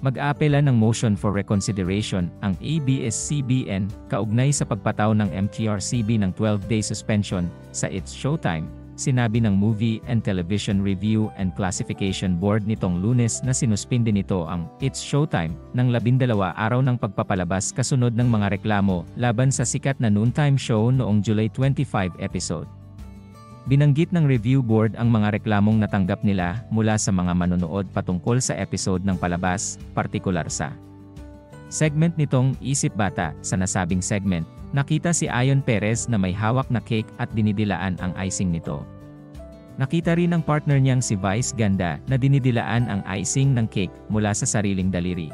Mag-aapela ng motion for reconsideration ang ABS-CBN kaugnay sa pagpataw ng MTRCB ng 12-day suspension sa It's Showtime, sinabi ng Movie and Television Review and Classification Board nitong Lunes na sinuspinde nito ang It's Showtime ng 12 araw ng pagpapalabas kasunod ng mga reklamo laban sa sikat na noontime show noong July 25 episode. Binanggit ng review board ang mga reklamong natanggap nila mula sa mga manonood patungkol sa episode ng palabas, partikular sa segment nitong Isip Bata. Sa nasabing segment, nakita si Ayon Perez na may hawak na cake at dinidilaan ang icing nito. Nakita rin ang partner niyang si Vice Ganda na dinidilaan ang icing ng cake mula sa sariling daliri.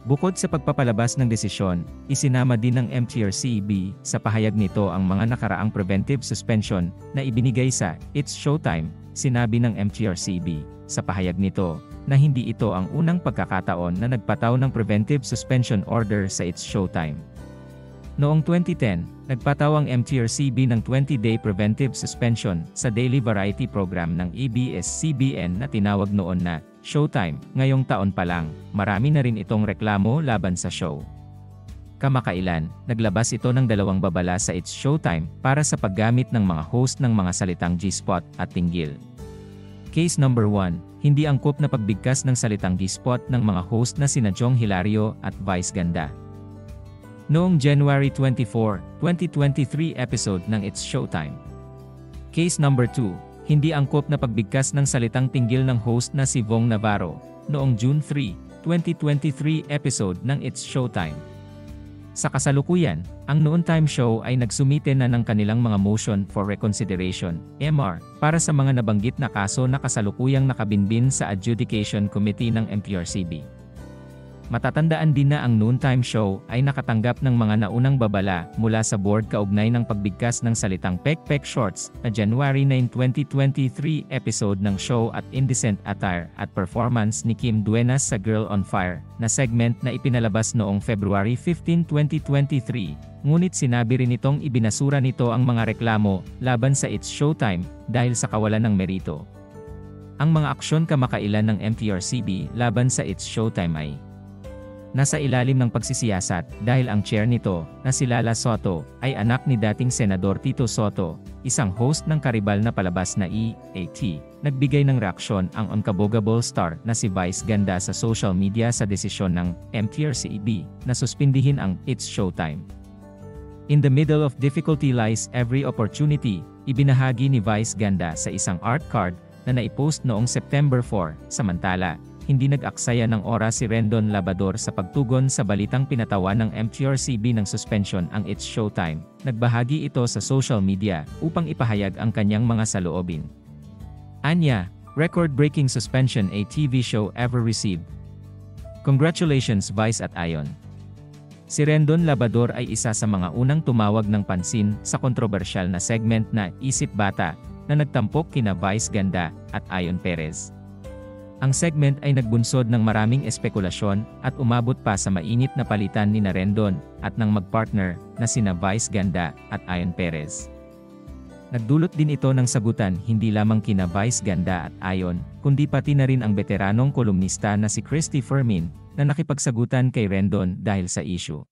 Bukod sa pagpapalabas ng desisyon, isinama din ng MTRCB sa pahayag nito ang mga nakaraang preventive suspension na ibinigay sa It's Showtime, sinabi ng MTRCB sa pahayag nito na hindi ito ang unang pagkakataon na nagpataw ng preventive suspension order sa It's Showtime. Noong 2010, nagpataw ang MTRCB ng 20-day preventive suspension sa daily variety program ng ABS-CBN na tinawag noon na Showtime. Ngayong taon pa lang, marami na rin itong reklamo laban sa show. Kamakailan, naglabas ito ng 2 babala sa It's Showtime para sa paggamit ng mga host ng mga salitang G-spot at tinggil. Case number 1, hindi angkop na pagbigkas ng salitang G-spot ng mga host na sina Jong Hilario at Vice Ganda. Noong January 24, 2023 episode ng It's Showtime. Case number 2, hindi angkop na pagbigkas ng salitang tinggil ng host na si Vong Navarro, noong June 3, 2023 episode ng It's Showtime. Sa kasalukuyan, ang noontime show ay nagsumite na ng kanilang mga motion for reconsideration, MR, para sa mga nabanggit na kaso na kasalukuyang nakabinbin sa Adjudication Committee ng MTRCB. Matatandaan din na ang noontime show ay nakatanggap ng mga naunang babala mula sa board kaugnay ng pagbigkas ng salitang Pek Pek Shorts na January 9, 2023 episode ng show at indecent attire at performance ni Kim Duenas sa Girl on Fire na segment na ipinalabas noong February 15, 2023. Ngunit sinabi rin itong ibinasura nito ang mga reklamo laban sa It's Showtime dahil sa kawalan ng merito. Ang mga aksyon kamakailan ng MTRCB laban sa It's Showtime ay nasa ilalim ng pagsisiyasat dahil ang chair nito, na si Lala Soto, ay anak ni dating Senador Tito Soto, isang host ng karibal na palabas na EAT. Nagbigay ng reaksyon ang unkabogable star na si Vice Ganda sa social media sa desisyon ng MTRCB na suspindihin ang It's Showtime. In the middle of difficulty lies every opportunity, ibinahagi ni Vice Ganda sa isang art card na naipost noong September 4, samantala, hindi nag-aksaya ng oras si Rendon Labrador sa pagtugon sa balitang pinatawan ng MTRCB ng suspension ang It's Showtime. Nagbahagi ito sa social media upang ipahayag ang kanyang mga saloobin. Anya, record-breaking suspension a TV show ever received. Congratulations Vice at Ayon. Si Rendon Labrador ay isa sa mga unang tumawag ng pansin sa kontrobersyal na segment na Isip Bata na nagtampok kina Vice Ganda at Ayon Perez. Ang segment ay nagbunsod ng maraming espekulasyon at umabot pa sa mainit na palitan ni Rendon at ng magpartner na sina Vice Ganda at Ayon Perez. Nagdulot din ito ng sagutan hindi lamang kina Vice Ganda at Ayon, kundi pati na rin ang veteranong kolumnista na si Christy Fermin na nakipagsagutan kay Rendon dahil sa issue.